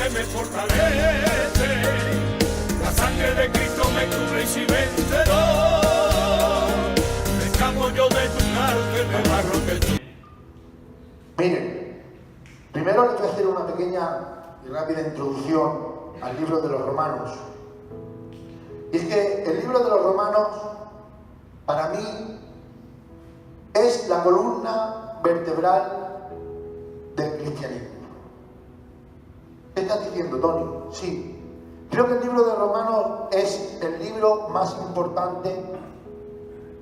que me fortalece. La sangre de Cristo me cubre y si vencedor. Me escapo yo de tu cárcel, de barro que tú. Miren, primero les voy a hacer una pequeña y rápida introducción al libro de los Romanos. Y es que el libro de los Romanos, para mí, es la columna vertebral del cristianismo. ¿Qué estás diciendo, Tony? Sí. Creo que el libro de Romanos es el libro más importante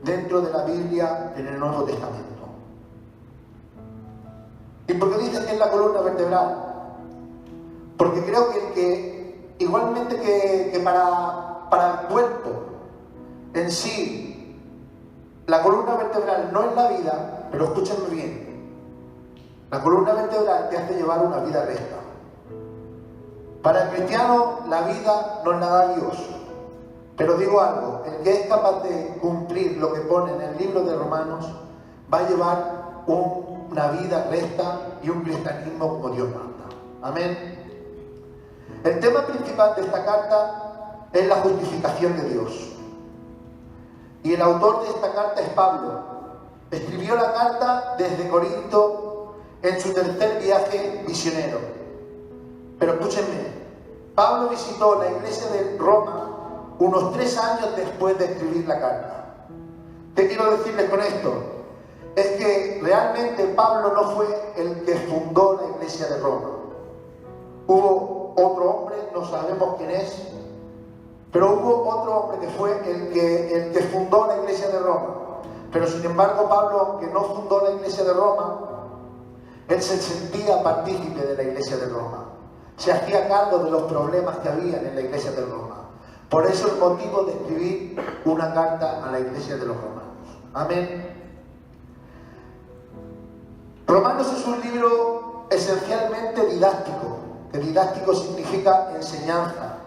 dentro de la Biblia en el Nuevo Testamento. ¿Y por qué dices que es la columna vertebral? Porque creo que igualmente que para el cuerpo en sí, la columna vertebral no es la vida, pero escúchenme bien, la columna vertebral te hace llevar una vida recta. Para el cristiano la vida nos la da Dios, pero digo algo, el que es capaz de cumplir lo que pone en el libro de Romanos va a llevar una vida recta y un cristianismo como Dios manda. Amén. El tema principal de esta carta es la justificación de Dios. Y el autor de esta carta es Pablo. Escribió la carta desde Corinto en su tercer viaje misionero. Pero escúchenme, Pablo visitó la iglesia de Roma unos 3 años después de escribir la carta. ¿Qué quiero decirles con esto? Es que realmente Pablo no fue el que fundó la iglesia de Roma. Hubo otro hombre, no sabemos quién es, pero hubo otro hombre que fue el que fundó la iglesia de Roma. Pero sin embargo Pablo, aunque no fundó la iglesia de Roma, él se sentía partícipe de la iglesia de Roma. Se hacía cargo de los problemas que había en la iglesia de Roma. Por eso el motivo de escribir una carta a la iglesia de los romanos. Amén. Romanos es un libro esencialmente didáctico, que didáctico significa enseñanza.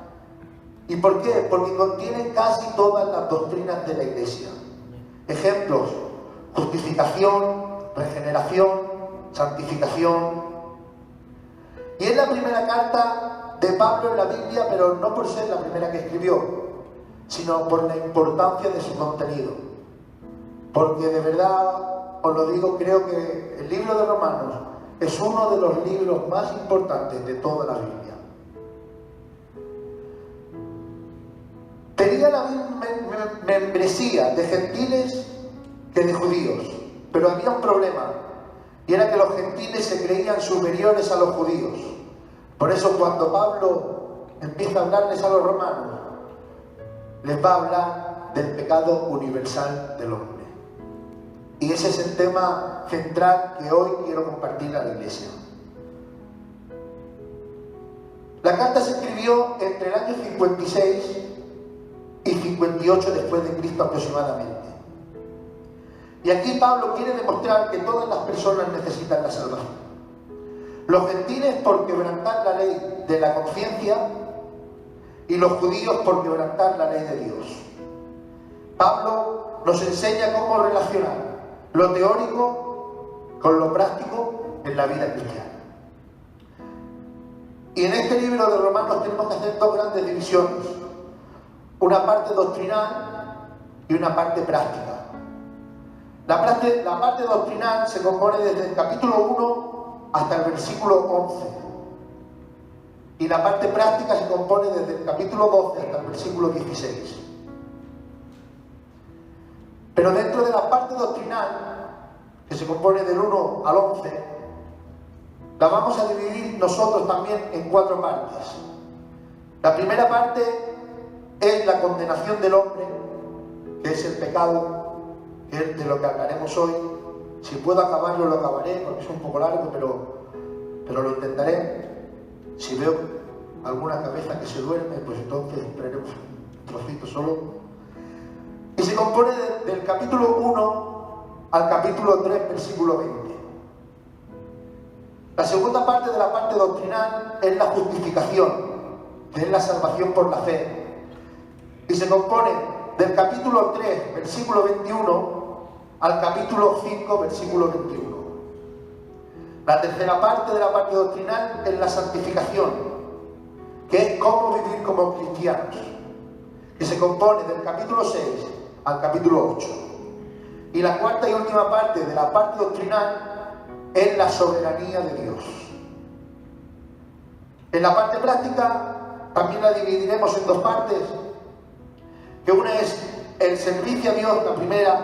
¿Y por qué? Porque contiene casi todas las doctrinas de la iglesia. Ejemplos: justificación, regeneración, santificación. Y es la primera carta de Pablo en la Biblia, pero no por ser la primera que escribió, sino por la importancia de su contenido. Porque de verdad, os lo digo, creo que el libro de Romanos es uno de los libros más importantes de toda la Biblia. Tenía la misma membresía de gentiles que de judíos, pero había un problema, y era que los gentiles se creían superiores a los judíos. Por eso cuando Pablo empieza a hablarles a los romanos, les va a hablar del pecado universal del hombre. Y ese es el tema central que hoy quiero compartir a la iglesia. La carta se escribió entre el año 56 y 58 después de Cristo aproximadamente. Y aquí Pablo quiere demostrar que todas las personas necesitan la salvación. Los gentiles por quebrantar la ley de la conciencia y los judíos por quebrantar la ley de Dios. Pablo nos enseña cómo relacionar lo teórico con lo práctico en la vida cristiana. Y en este libro de Romanos tenemos que hacer dos grandes divisiones: una parte doctrinal y una parte práctica. La parte doctrinal se compone desde el capítulo 1 hasta el versículo 11. Y la parte práctica se compone desde el capítulo 12 hasta el versículo 16. Pero dentro de la parte doctrinal, que se compone del 1 al 11, la vamos a dividir nosotros también en 4 partes. La primera parte es la condenación del hombre, que es el pecado, que es de lo que hablaremos hoy. Si puedo acabarlo, lo acabaré, porque es un poco largo, pero lo intentaré. Si veo alguna cabeza que se duerme, pues entonces esperaremos un trocito solo. Y se compone del capítulo 1 al capítulo 3, versículo 20. La segunda parte de la parte doctrinal es la justificación, que es la salvación por la fe. Y se compone del capítulo 3, versículo 21, al capítulo 5, versículo 21. La tercera parte de la parte doctrinal es la santificación, que es cómo vivir como cristianos, que se compone del capítulo 6 al capítulo 8. Y la cuarta y última parte de la parte doctrinal es la soberanía de Dios. En la parte práctica también la dividiremos en dos partes, que una es el servicio a Dios, la primera,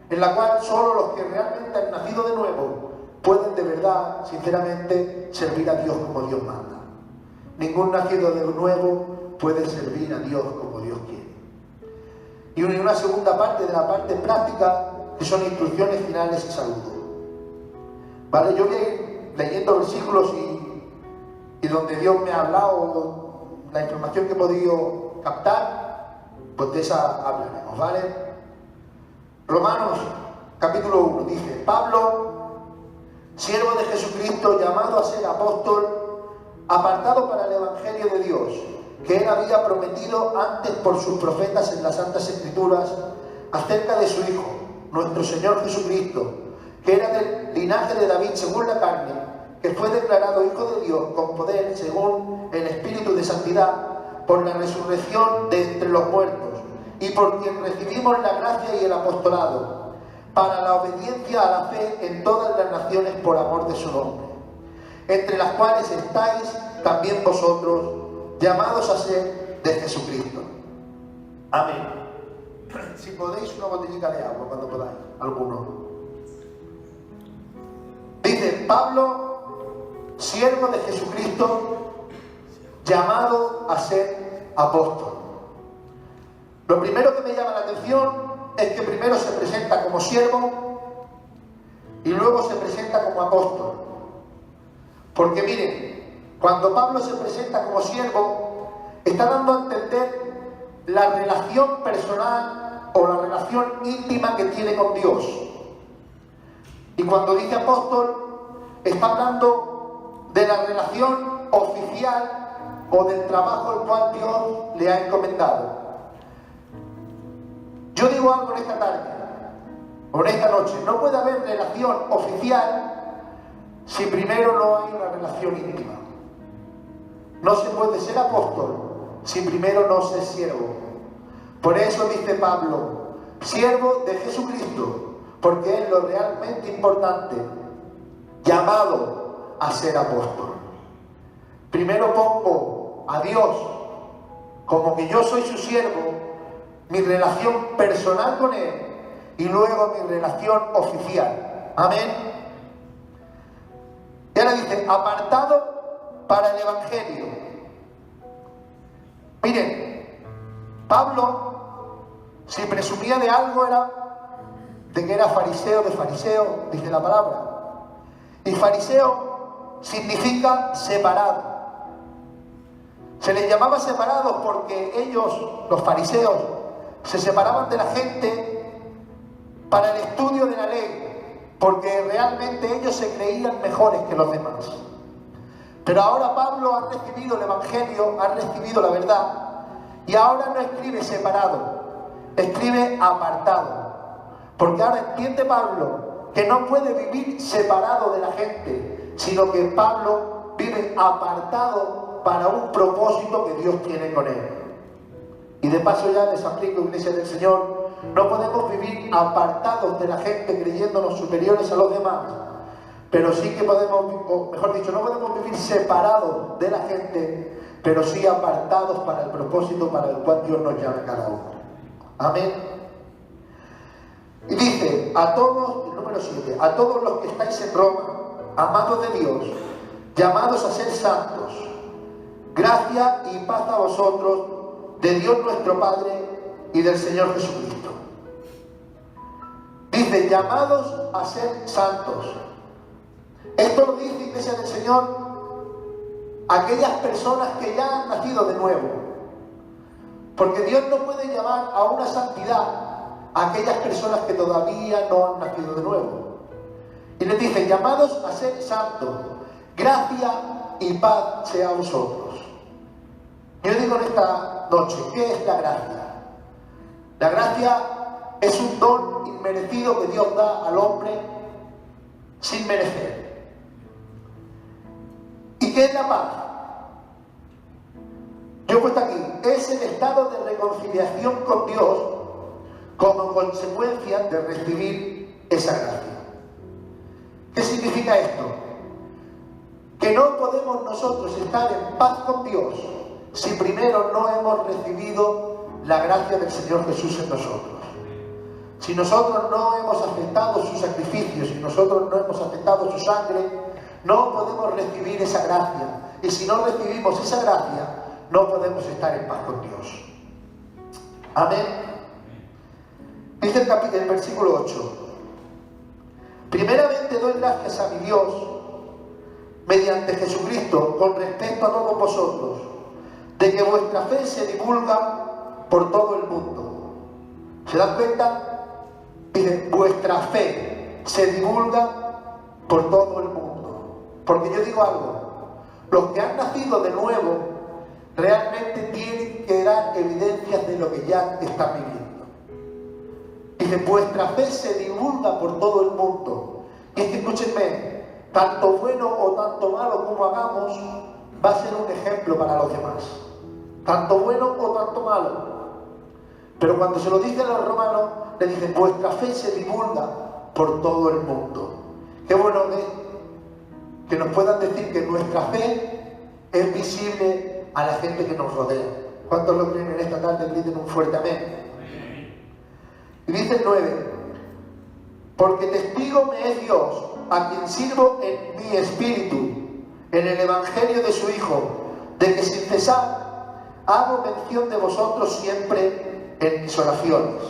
en la cual solo los que realmente han nacido de nuevo pueden de verdad, sinceramente, servir a Dios como Dios manda. Ningún nacido de nuevo puede servir a Dios como Dios quiere. Y una segunda parte de la parte práctica, que son instrucciones finales y saludos. ¿Vale? Yo voy a ir leyendo versículos y donde Dios me ha hablado, la información que he podido captar, pues de esa hablaremos, ¿vale? Romanos, capítulo 1, dice: Pablo, siervo de Jesucristo, llamado a ser apóstol, apartado para el Evangelio de Dios, que él había prometido antes por sus profetas en las Santas Escrituras, acerca de su Hijo, nuestro Señor Jesucristo, que era del linaje de David según la carne, que fue declarado Hijo de Dios con poder según el Espíritu de Santidad, por la resurrección de entre los muertos, y por quien recibimos la gracia y el apostolado, para la obediencia a la fe en todas las naciones por amor de su nombre, entre las cuales estáis también vosotros, llamados a ser de Jesucristo. Amén. Si podéis, una botellita de agua cuando podáis, alguno. Dice: Pablo, siervo de Jesucristo, llamado a ser apóstol. Lo primero que me llama la atención es que primero se presenta como siervo y luego se presenta como apóstol. Porque miren, cuando Pablo se presenta como siervo, está dando a entender la relación personal o la relación íntima que tiene con Dios. Y cuando dice apóstol, está hablando de la relación oficial o del trabajo al cual Dios le ha encomendado. Yo digo algo en esta tarde, o en esta noche: no puede haber relación oficial si primero no hay una relación íntima. No se puede ser apóstol si primero no se es siervo. Por eso dice Pablo, siervo de Jesucristo, porque es lo realmente importante, llamado a ser apóstol. Primero pongo a Dios como que yo soy su siervo, mi relación personal con Él, y luego mi relación oficial. Amén. Y ahora dice: apartado para el Evangelio. Miren, Pablo, si presumía de algo, era de que era fariseo de fariseo, dice la palabra. Y fariseo significa separado. Se les llamaba separados porque ellos, los fariseos, se separaban de la gente para el estudio de la ley, porque realmente ellos se creían mejores que los demás. Pero ahora Pablo ha recibido el Evangelio, ha recibido la verdad, y ahora no escribe separado, escribe apartado. Porque ahora entiende Pablo que no puede vivir separado de la gente, sino que Pablo vive apartado para un propósito que Dios tiene con él. Y de paso ya les aplico, iglesia del Señor, no podemos vivir apartados de la gente creyéndonos superiores a los demás, pero sí que podemos, o mejor dicho, no podemos vivir separados de la gente, pero sí apartados para el propósito para el cual Dios nos llama a cada uno. Amén. Y dice: a todos, el número 7, a todos los que estáis en Roma, amados de Dios, llamados a ser santos, gracia y paz a vosotros, de Dios nuestro Padre y del Señor Jesucristo. Dice: llamados a ser santos. Esto lo dice, iglesia del Señor, aquellas personas que ya han nacido de nuevo. Porque Dios no puede llamar a una santidad a aquellas personas que todavía no han nacido de nuevo. Y les dice: llamados a ser santos, gracia y paz sea a vosotros. Yo digo en esta noche, ¿qué es la gracia? La gracia es un don inmerecido que Dios da al hombre sin merecer. ¿Y qué es la paz? puesto aquí, es el estado de reconciliación con Dios como consecuencia de recibir esa gracia. ¿Qué significa esto? Que no podemos nosotros estar en paz con Dios si primero no hemos recibido la gracia del Señor Jesús en nosotros. Si nosotros no hemos aceptado su sacrificio, si nosotros no hemos aceptado su sangre, no podemos recibir esa gracia. Y si no recibimos esa gracia, no podemos estar en paz con Dios. Amén. Dice el versículo 8. Primeramente doy gracias a mi Dios, mediante Jesucristo, con respecto a todos vosotros, de que vuestra fe se divulga por todo el mundo. ¿Se dan cuenta? Dice, vuestra fe se divulga por todo el mundo. Porque yo digo algo, los que han nacido de nuevo realmente tienen que dar evidencias de lo que ya están viviendo. Dice, vuestra fe se divulga por todo el mundo. Y es que escúchenme, tanto bueno o tanto malo como hagamos, va a ser un ejemplo para los demás. Tanto bueno o tanto malo. Pero cuando se lo dicen a los romanos, le dicen, vuestra fe se divulga por todo el mundo. Qué bueno es que nos puedan decir que nuestra fe es visible a la gente que nos rodea. ¿Cuántos lo creen en esta tarde? Griten un fuerte amén. Y dice el 9, porque testigo me es Dios, a quien sirvo en mi espíritu, en el evangelio de su Hijo, de que sin cesar hago mención de vosotros siempre en mis oraciones.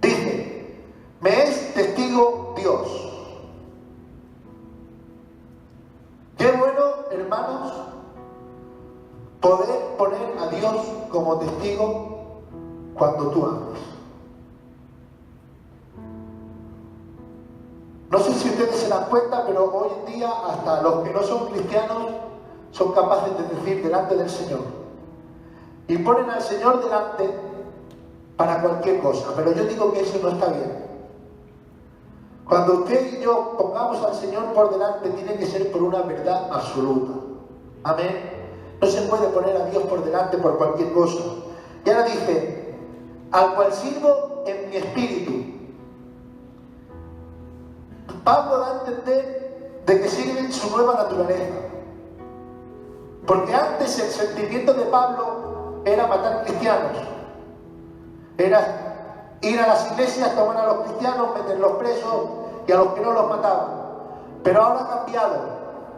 Dice, me es testigo Dios. Qué bueno, hermanos, poder poner a Dios como testigo cuando tú amas. No sé si ustedes se dan cuenta, pero hoy en día hasta los que no son cristianos son capaces de decir delante del Señor. Y ponen al Señor delante para cualquier cosa, pero yo digo que eso no está bien. Cuando usted y yo pongamos al Señor por delante, tiene que ser por una verdad absoluta. Amén. No se puede poner a Dios por delante por cualquier cosa. Y ahora dice, al cual sirvo en mi espíritu. Pablo da a entender de que sirve en su nueva naturaleza. Porque antes el sentimiento de Pablo era matar cristianos. Era ir a las iglesias, tomar a los cristianos, meterlos presos y a los que no los mataban. Pero ahora ha cambiado.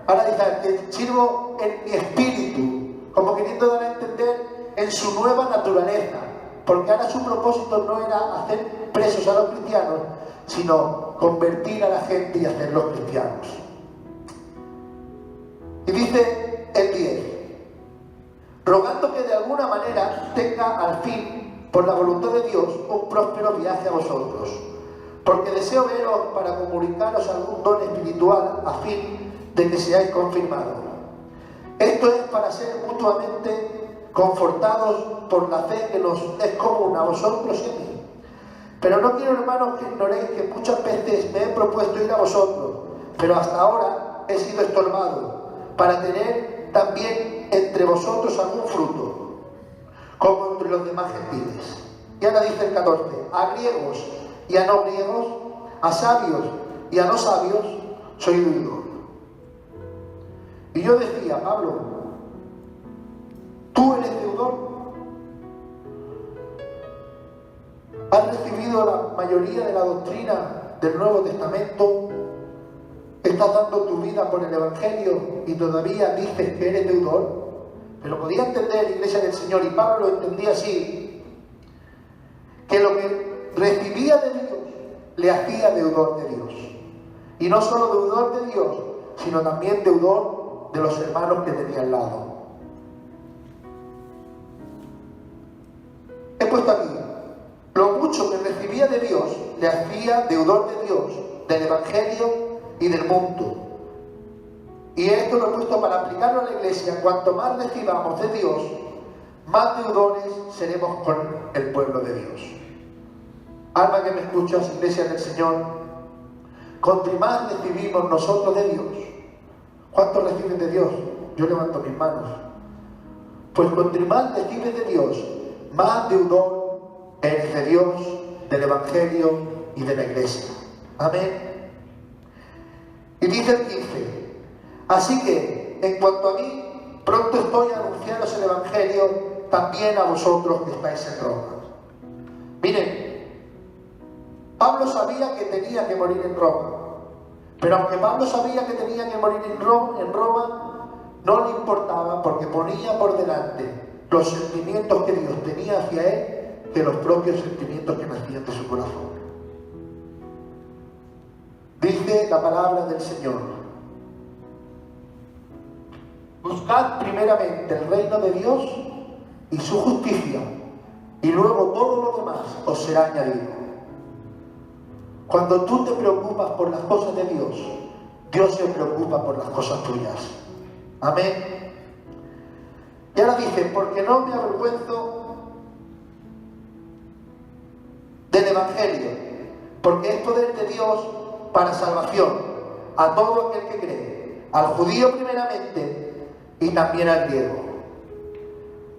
Ahora dice que sirvo en mi espíritu, como queriendo dar a entender en su nueva naturaleza. Porque ahora su propósito no era hacer presos a los cristianos, sino convertir a la gente y hacerlos cristianos. Y dice el 10, rogando que de alguna manera tenga al fin, por la voluntad de Dios, un próspero viaje a vosotros, porque deseo veros para comunicaros algún don espiritual a fin de que seáis confirmados. Esto es para ser mutuamente confortados por la fe que nos es común a vosotros y a mí. Pero no quiero, hermanos, que ignoréis que muchas veces me he propuesto ir a vosotros, pero hasta ahora he sido estorbado, para tener también entre vosotros algún fruto, como entre los demás gentiles. Y ahora dice el 14, a griegos y a no griegos, a sabios y a no sabios, soy deudor. Y yo decía, Pablo, ¿tú eres deudor? ¿Has recibido la mayoría de la doctrina del Nuevo Testamento? ¿Estás dando tu vida por el Evangelio y todavía dices que eres deudor? Pero podía entender la Iglesia del Señor, y Pablo lo entendía así, que lo que recibía de Dios le hacía deudor de Dios. Y no solo deudor de Dios, sino también deudor de los hermanos que tenía al lado. He puesto aquí, lo mucho que recibía de Dios le hacía deudor de Dios, del Evangelio y del mundo. Y esto lo he puesto para aplicarlo a la iglesia. Cuanto más recibamos de Dios, más deudores seremos con el pueblo de Dios. Alma que me escuchas, iglesia del Señor, cuanto más recibimos nosotros de Dios, ¿cuántos reciben de Dios? Yo levanto mis manos. Pues cuanto más recibes de Dios, más deudor eres de Dios, del Evangelio y de la Iglesia. Amén. Y dice el 15: así que, en cuanto a mí, pronto estoy a anunciaros el Evangelio también a vosotros que estáis en Roma. Miren, Pablo sabía que tenía que morir en Roma. Pero aunque Pablo sabía que tenía que morir en Roma, no le importaba, porque ponía por delante los sentimientos que Dios tenía hacia él que los propios sentimientos que nacían de su corazón. Dice la palabra del Señor: buscad primeramente el reino de Dios y su justicia, y luego todo lo demás os será añadido. Cuando tú te preocupas por las cosas de Dios, Dios se preocupa por las cosas tuyas. Amén. Y ahora dice: porque no me avergüenzo del Evangelio, porque es poder de Dios para salvación a todo aquel que cree, al judío primeramente y también al griego.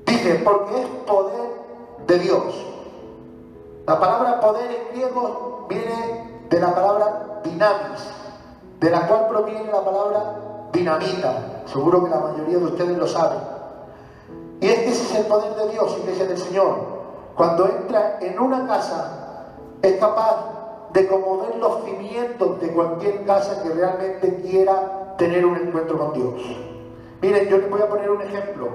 Dice: porque es poder de Dios. La palabra poder en griego viene de la palabra dinamis, de la cual proviene la palabra dinamita. Seguro que la mayoría de ustedes lo saben. Y es que ese es el poder de Dios, iglesia del Señor. Cuando entra en una casa, es capaz de conmover los cimientos de cualquier casa que realmente quiera tener un encuentro con Dios. Miren, yo les voy a poner un ejemplo.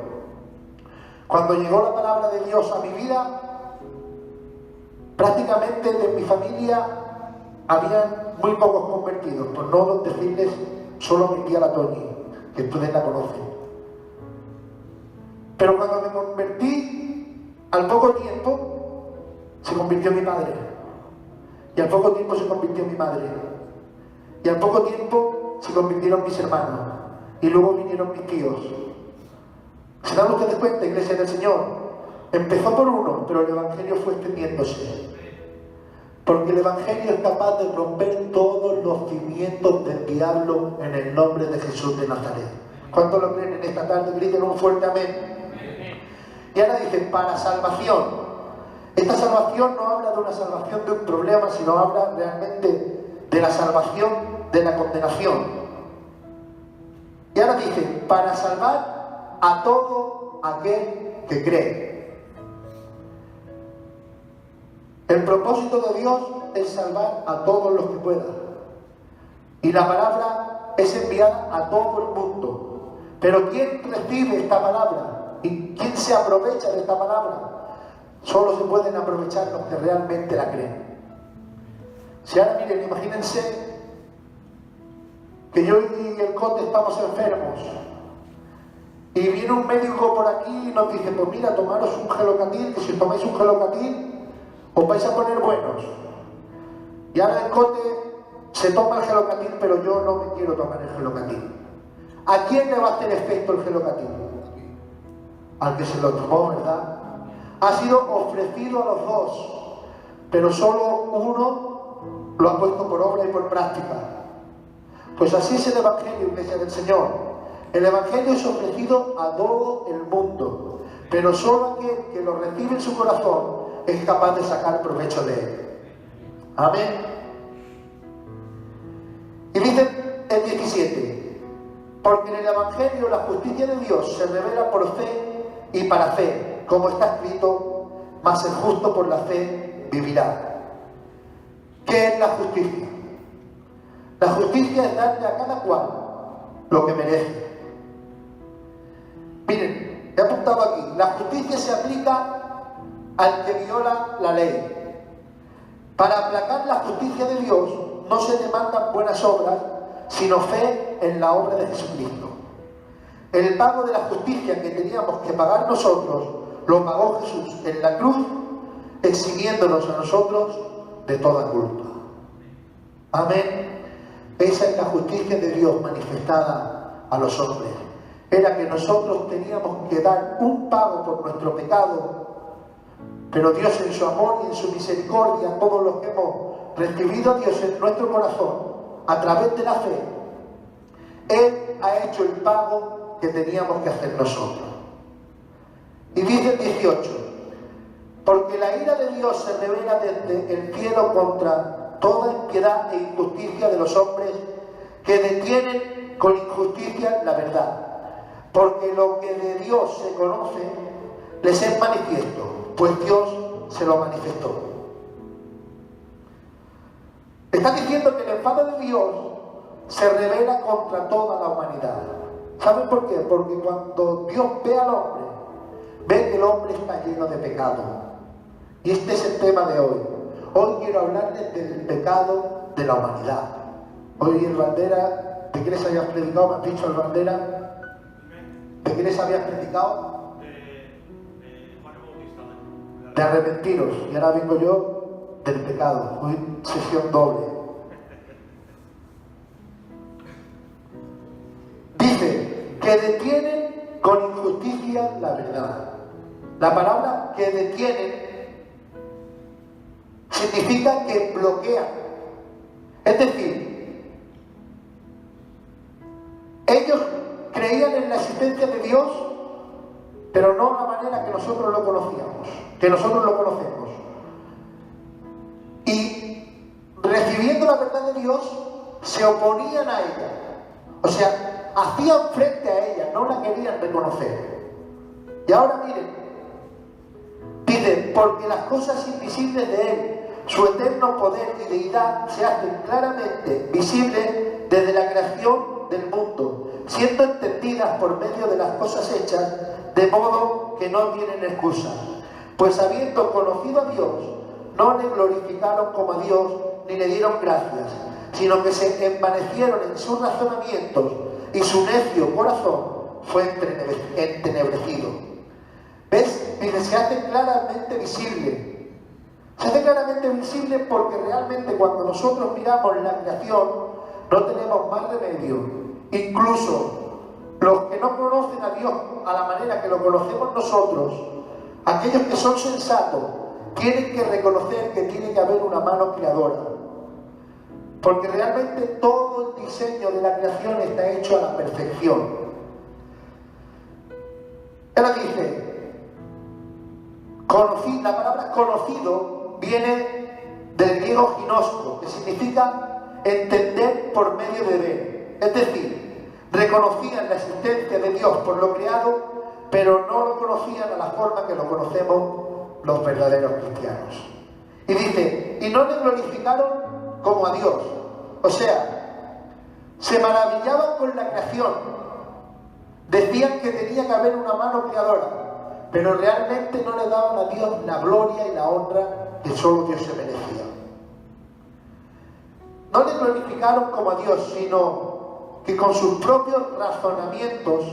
Cuando llegó la palabra de Dios a mi vida, prácticamente de mi familia habían muy pocos convertidos, por no decirles solo mi tía la Toñi, que ustedes la conocen. Pero cuando me convertí, al poco tiempo se convirtió mi padre, y al poco tiempo se convirtió mi madre, y al poco tiempo se convirtieron mis hermanos, y luego vinieron mis tíos. ¿Se dan ustedes cuenta, iglesia del Señor? Empezó por uno, pero el Evangelio fue extendiéndose. Porque el Evangelio es capaz de romper todos los cimientos del diablo en el nombre de Jesús de Nazaret. ¿Cuántos lo creen en esta tarde? Griten un fuerte amén. Y ahora dice: para salvación. Esta salvación no habla de una salvación de un problema, sino habla realmente de la salvación de la condenación. Y ahora dice: para salvar a todo aquel que cree. El propósito de Dios es salvar a todos los que puedan. Y la palabra es enviada a todo el mundo. Pero ¿quién recibe esta palabra? ¿Y quién se aprovecha de esta palabra? Solo se pueden aprovechar los que realmente la creen. Si ahora miren, imagínense que yo y el Cote estamos enfermos. Y viene un médico por aquí y nos dice: pues mira, tomaros un gelocatil, que si tomáis un gelocatil os vais a poner buenos. Y ahora el Cote se toma el gelocatil, pero yo no me quiero tomar el gelocatil. ¿A quién le va a hacer efecto el gelocatil? Al que se lo tomó, ¿verdad? Ha sido ofrecido a los dos, pero solo uno lo ha puesto por obra y por práctica. Pues así es el Evangelio, iglesia del Señor. El Evangelio es ofrecido a todo el mundo, pero solo aquel que lo recibe en su corazón es capaz de sacar provecho de él. Amén. Y dice el 17: porque en el Evangelio la justicia de Dios se revela por fe y para fe, como está escrito: mas el justo por la fe vivirá. ¿Qué es la justicia? La justicia es darle a cada cual lo que merece. Miren, he apuntado aquí: la justicia se aplica al que viola la ley. Para aplacar la justicia de Dios no se demandan buenas obras, sino fe en la obra de Jesucristo. El pago de la justicia que teníamos que pagar nosotros lo pagó Jesús en la cruz, eximiéndonos a nosotros de toda culpa. Amén. Esa es la justicia de Dios manifestada a los hombres. Era que nosotros teníamos que dar un pago por nuestro pecado, pero Dios en su amor y en su misericordia, todos los que hemos recibido a Dios en nuestro corazón a través de la fe, Él ha hecho el pago que teníamos que hacer nosotros. Y dice el 18, porque la ira de Dios se revela desde el cielo contra toda impiedad e injusticia de los hombres que detienen con injusticia la verdad. Porque lo que de Dios se conoce les es manifiesto, pues Dios se lo manifestó. Está diciendo que el enfado de Dios se revela contra toda la humanidad. ¿Saben por qué? Porque cuando Dios ve al hombre, ve que el hombre está lleno de pecado. Y este es el tema de hoy. Hoy quiero hablarles del pecado de la humanidad. Hoy el Bandera, ¿de qué les habías predicado? ¿Me has dicho el Bandera? ¿De qué les habías predicado? De arrepentiros. Y ahora vengo yo del pecado. Hoy sesión doble. Dice que detienen con injusticia la verdad. La palabra que detienen significa que bloquean. Es decir, ellos creían en la existencia de Dios, pero no de la manera que nosotros lo conocíamos, que nosotros lo conocemos. Y recibiendo la verdad de Dios, se oponían a ella. O sea, hacían frente a ella, no la querían reconocer. Y ahora miren, dice, porque las cosas invisibles de Él, su eterno poder y deidad, se hacen claramente visibles desde la creación del mundo, siendo entendidas por medio de las cosas hechas, de modo que no tienen excusa. Pues habiendo conocido a Dios, no le glorificaron como a Dios, ni le dieron gracias, sino que se envanecieron en sus razonamientos, y su necio corazón fue entenebrecido. ¿Ves? Dice, se hace claramente visible. Se hace claramente visible porque realmente cuando nosotros miramos la creación, no tenemos más remedio. Incluso los que no conocen a Dios a la manera que lo conocemos nosotros, aquellos que son sensatos, tienen que reconocer que tiene que haber una mano creadora. Porque realmente todo el diseño de la creación está hecho a la perfección. Él dice, la palabra conocido viene del griego ginosco, que significa entender por medio de ver. Es decir, reconocían la existencia de Dios por lo creado, pero no lo conocían a la forma que lo conocemos los verdaderos cristianos. Y dice, y no le glorificaron como a Dios. O sea, se maravillaban con la creación. Decían que tenía que haber una mano creadora, pero realmente no le daban a Dios la gloria y la honra que solo Dios se merecía. No le glorificaron como a Dios, sino que con sus propios razonamientos,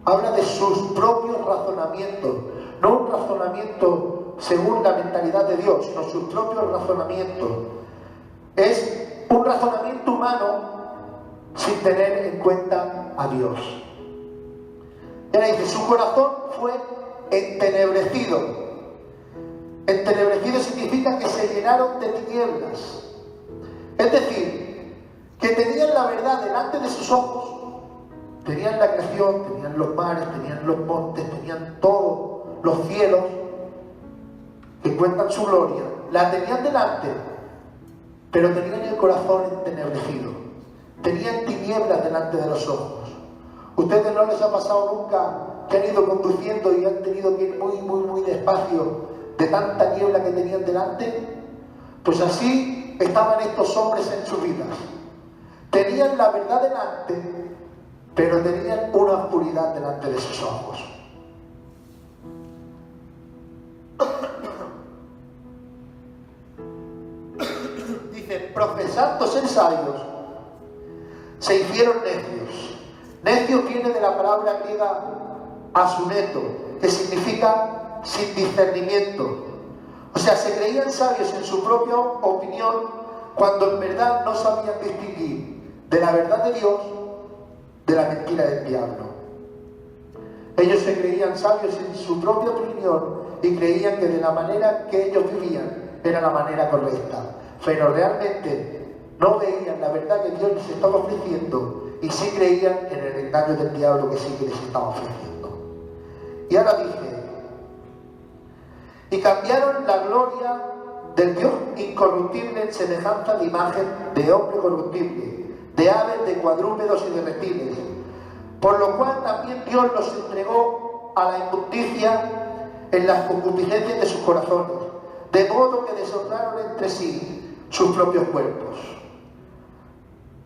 habla de sus propios razonamientos, no un razonamiento según la mentalidad de Dios, sino sus propios razonamientos. Es un razonamiento humano sin tener en cuenta a Dios. Y ahora dice, su corazón fue entenebrecido. Entenebrecido significa que se llenaron de tinieblas. Es decir, que tenían la verdad delante de sus ojos. Tenían la creación, tenían los mares, tenían los montes, tenían todos los cielos que cuentan su gloria. La tenían delante, pero tenían el corazón entenebrecido. Tenían tinieblas delante de los ojos. ¿Ustedes no les ha pasado nunca que han ido conduciendo y han tenido que ir muy despacio de tanta niebla que tenían delante? Pues así estaban estos hombres en sus vidas. Tenían la verdad delante, pero tenían una oscuridad delante de sus ojos. Dice, profesando ser sabios, se hicieron necios. Necio viene de la palabra griega asuneto, que significa sin discernimiento. O sea, se creían sabios en su propia opinión cuando en verdad no sabían distinguir de la verdad de Dios de la mentira del diablo. Ellos se creían sabios en su propia opinión y creían que de la manera que ellos vivían era la manera correcta, pero realmente no veían la verdad que Dios les estaba ofreciendo y sí creían en el engaño del diablo que sí que les estaba ofreciendo. Y ahora dice, y cambiaron la gloria del Dios incorruptible en semejanza de imagen de hombre corruptible, de aves, de cuadrúpedos y de reptiles, por lo cual también Dios los entregó a la inmundicia en las concupiscencias de sus corazones, de modo que deshonraron entre sí sus propios cuerpos.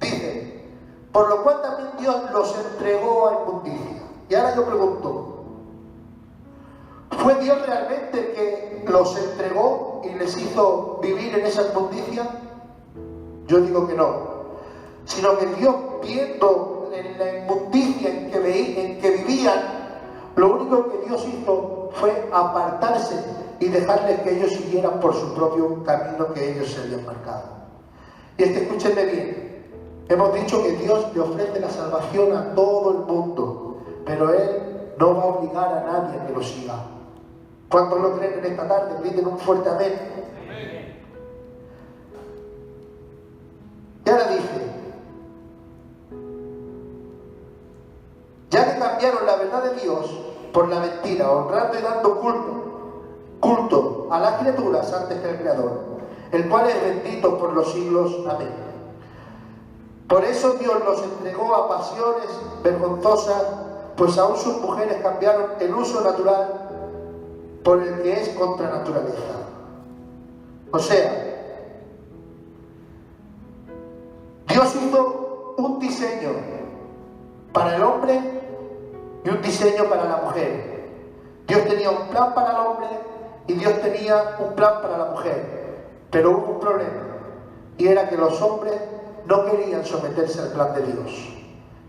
Dice, por lo cual también Dios los entregó a inmundicia. Y ahora yo pregunto, ¿fue Dios realmente el que los entregó y les hizo vivir en esa inmundicia? Yo digo que no, sino que Dios, viendo en la inmundicia en que vivían, lo único que Dios hizo fue apartarse y dejarles que ellos siguieran por su propio camino que ellos se habían marcado. Y es que escúchenme bien, hemos dicho que Dios le ofrece la salvación a todo el mundo, pero Él no va a obligar a nadie a que lo siga. ¿Cuántos lo creen en esta tarde? Griten un fuerte amén. Y ahora dice, ya que cambiaron la verdad de Dios por la mentira, honrando y dando culto a las criaturas antes que al Creador, el cual es bendito por los siglos. Amén. Por eso Dios los entregó a pasiones vergonzosas, pues aún sus mujeres cambiaron el uso natural por el que es contra naturaleza. O sea, Dios hizo un diseño para el hombre y un diseño para la mujer. Dios tenía un plan para el hombre y Dios tenía un plan para la mujer. Pero hubo un problema, y era que los hombres no querían someterse al plan de Dios.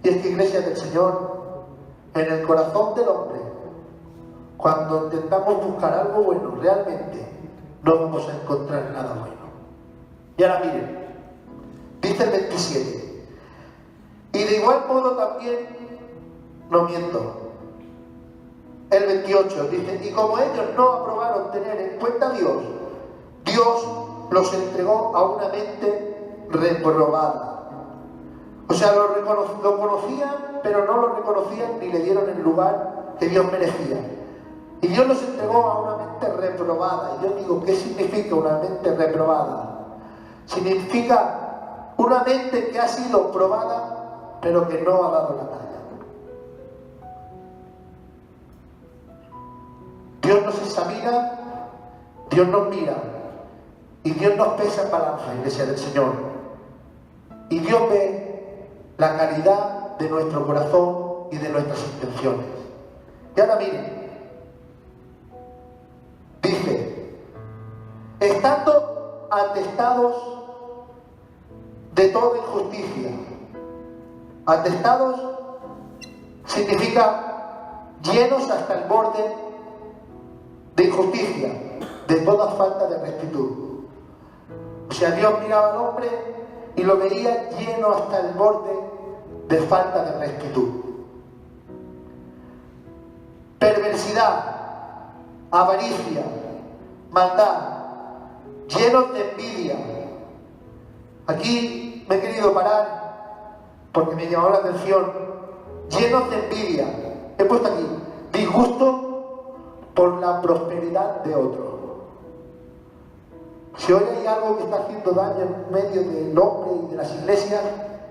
Y es que, iglesia del Señor, en el corazón del hombre, cuando intentamos buscar algo bueno, realmente no vamos a encontrar nada bueno. Y ahora miren, dice el 27. Y de igual modo también, no miento, el 28 dice, y como ellos no aprobaron tener en cuenta a Dios, Dios los entregó a una mente reprobada. O sea, lo conocían, pero no lo reconocían ni le dieron el lugar que Dios merecía. Y Dios los entregó a una mente reprobada. Y yo digo, ¿qué significa una mente reprobada? Significa una mente que ha sido probada, pero que no ha dado la talla. Dios nos examina, Dios nos mira, y Dios nos pesa en balanza, iglesia del Señor. Y Dios ve la calidad de nuestro corazón y de nuestras intenciones. Y ahora miren, dice, estando atestados de toda injusticia. Atestados significa llenos hasta el borde de injusticia, de toda falta de rectitud. O sea, Dios miraba al hombre y lo veía lleno hasta el borde de falta de rectitud. Perversidad, avaricia, maldad, llenos de envidia. Aquí me he querido parar porque me llamó la atención. Llenos de envidia. He puesto aquí, disgusto por la prosperidad de otro. Si hoy hay algo que está haciendo daño en medio del hombre y de las iglesias,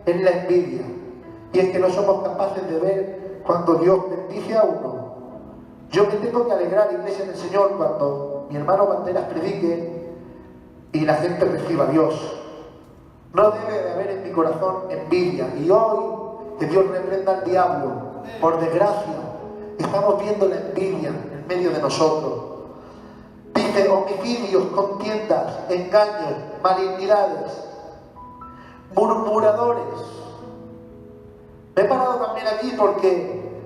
es la envidia. Y es que no somos capaces de ver cuando Dios bendice a uno. Yo me tengo que alegrar, iglesia del Señor, cuando mi hermano Banderas predique y la gente reciba a Dios. No debe de haber en mi corazón envidia. Y hoy, que Dios reprenda al diablo, por desgracia, estamos viendo la envidia en medio de nosotros. Dice, homicidios, contiendas, engaños, malignidades, murmuradores. Me he parado también aquí porque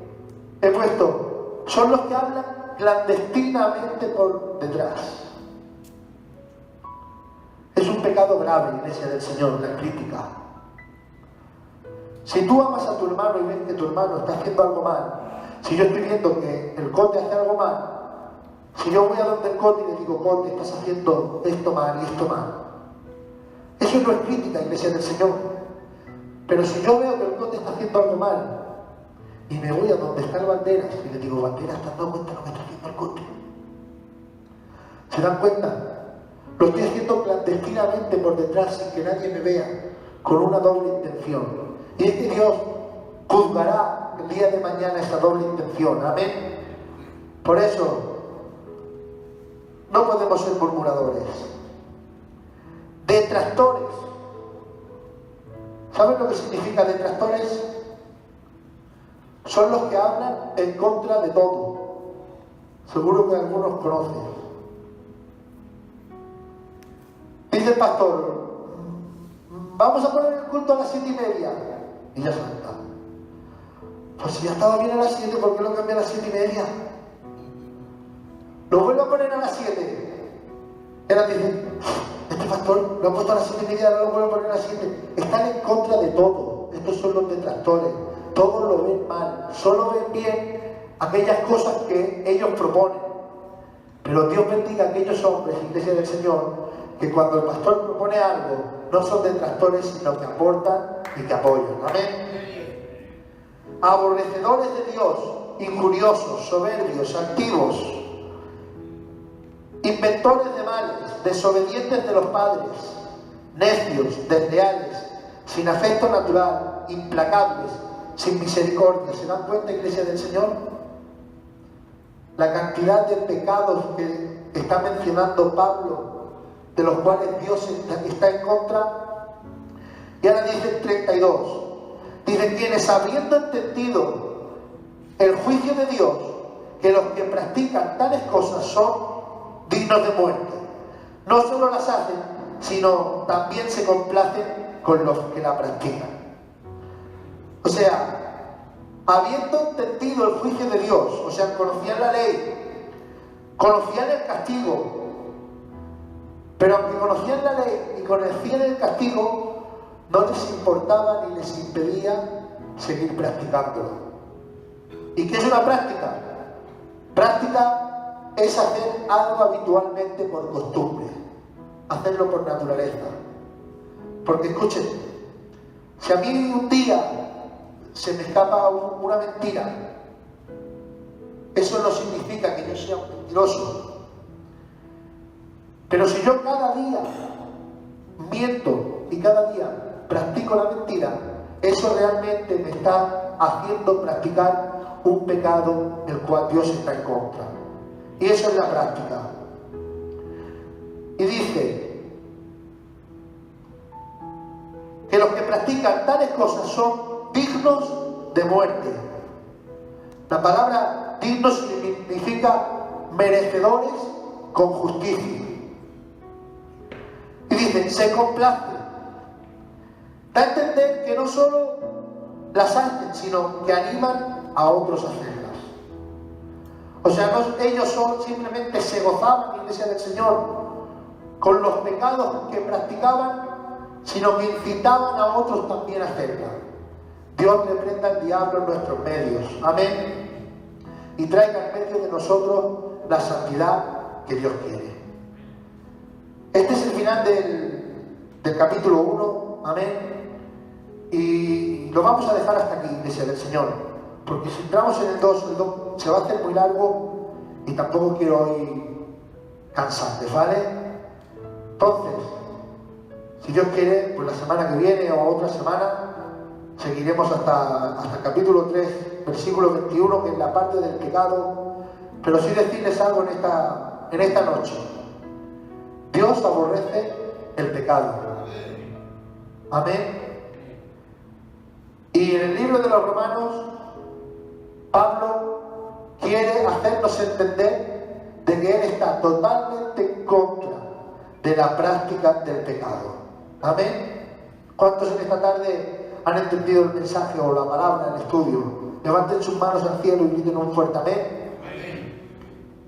he puesto, son los que hablan clandestinamente por detrás. Es un pecado grave, iglesia del Señor, la crítica. Si tú amas a tu hermano y ves que tu hermano está haciendo algo mal, si yo estoy viendo que el Cote hace algo mal, si yo voy a donde el Cote y le digo, Cote, estás haciendo esto mal y esto mal, eso no es crítica, iglesia del Señor. Pero si yo veo que el Cote está haciendo algo mal y me voy a donde está el Banderas y le digo, Banderas, ¿te has dado cuenta de lo que está haciendo el Cote? ¿Se dan cuenta? Lo estoy haciendo clandestinamente por detrás sin que nadie me vea, con una doble intención. Y este Dios juzgará el día de mañana esa doble intención. Amén. Por eso, no podemos ser murmuradores. Detractores. ¿Saben lo que significa detractores? Son los que hablan en contra de todo. Seguro que algunos conocen. Dice el pastor, vamos a poner el culto a las 7:30. Y ya salta. Pues si ya estaba bien a las 7, ¿por qué lo cambié a las 7:30? Lo vuelvo a poner a las 7. Y ahora dicen, este pastor lo ha puesto a las 7:30, ahora lo vuelvo a poner a las 7. Están en contra de todo. Estos son los detractores. Todos lo ven mal. Solo ven bien aquellas cosas que ellos proponen. Pero Dios bendiga a aquellos hombres, iglesia del Señor, que cuando el pastor propone algo, no son detractores, sino que aportan y que apoyan. Amén. Aborrecedores de Dios, injuriosos, soberbios, altivos, inventores de males, desobedientes de los padres, necios, desleales, sin afecto natural, implacables, sin misericordia. ¿Se dan cuenta, iglesia del Señor? La cantidad de pecados que está mencionando Pablo, de los cuales Dios está en contra. Y ahora dice el 32. Dice, quienes habiendo entendido el juicio de Dios, que los que practican tales cosas son dignos de muerte, no solo las hacen, sino también se complacen con los que la practican. O sea, habiendo entendido el juicio de Dios, o sea, conocían la ley, conocían el castigo, pero aunque conocían la ley y conocían el castigo, no les importaba ni les impedía seguir practicándolo. ¿Y qué es una práctica? Práctica es hacer algo habitualmente por costumbre, hacerlo por naturaleza. Porque escuchen, si a mí un día se me escapa una mentira, eso no significa que yo sea un mentiroso. Pero si yo cada día miento y cada día practico la mentira, eso realmente me está haciendo practicar un pecado del cual Dios está en contra. Y eso es la práctica. Y dice que los que practican tales cosas son dignos de muerte. La palabra digno significa merecedores con justicia. Y dice, se complace. Da a entender que no solo las hacen, sino que animan a otros a hacerlas. O sea, no, ellos simplemente se gozaban, iglesia del Señor, con los pecados que practicaban, sino que incitaban a otros también a hacerlas. Dios reprenda al diablo en nuestros medios. Amén. Y traiga en medio de nosotros la santidad que Dios quiere. Este es el final del capítulo 1. Amén. Y lo vamos a dejar hasta aquí, iglesia del Señor. Porque si entramos en el 2 se va a hacer muy largo y tampoco quiero hoy cansarles, ¿vale? Entonces, si Dios quiere, pues la semana que viene o otra semana seguiremos hasta el capítulo 3, versículo 21, que es la parte del pecado. Pero sí decirles algo en esta noche. Dios aborrece el pecado. Amén. Y en el libro de los Romanos, Pablo quiere hacernos entender de que él está totalmente en contra de la práctica del pecado. Amén. ¿Cuántos en esta tarde han entendido el mensaje o la palabra, el estudio? Levanten sus manos al cielo y griten un fuerte amén.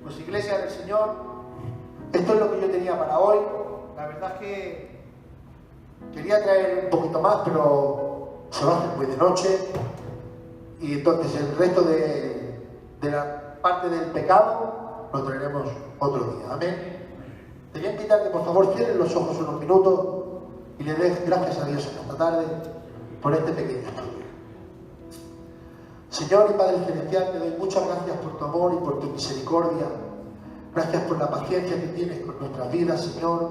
Pues iglesia del Señor, esto es lo que yo tenía para hoy. La verdad es que quería traer un poquito más, pero se va a hacer muy de noche. Y entonces el resto de la parte del pecado lo traeremos otro día. Amén. Te voy a invitar que por favor cierren los ojos unos minutos y le des gracias a Dios en esta tarde por este pequeño estudio. Señor y Padre Celestial, te doy muchas gracias por tu amor y por tu misericordia. Gracias por la paciencia que tienes con nuestras vidas, Señor.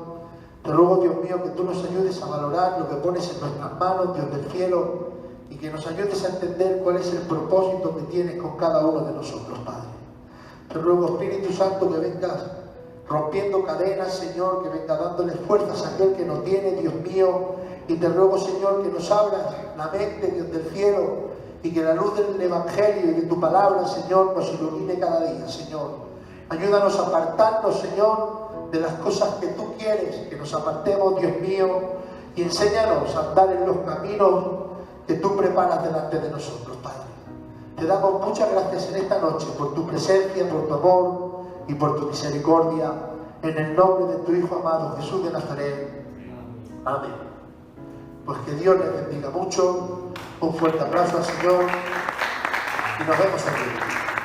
Te ruego, Dios mío, que tú nos ayudes a valorar lo que pones en nuestras manos, Dios del cielo, y que nos ayudes a entender cuál es el propósito que tienes con cada uno de nosotros, Padre. Te ruego, Espíritu Santo, que vengas rompiendo cadenas, Señor, que venga dándole fuerzas a aquel que no tiene, Dios mío. Y te ruego, Señor, que nos abras la mente, Dios del cielo, y que la luz del Evangelio y de tu palabra, Señor, nos ilumine cada día, Señor. Ayúdanos a apartarnos, Señor, de las cosas que tú quieres, que nos apartemos, Dios mío, y enséñanos a andar en los caminos que tú preparas delante de nosotros, Padre. Te damos muchas gracias en esta noche por tu presencia, por tu amor y por tu misericordia, en el nombre de tu Hijo amado, Jesús de Nazaret. Amén. Pues que Dios les bendiga mucho. Un fuerte aplauso al Señor y nos vemos aquí.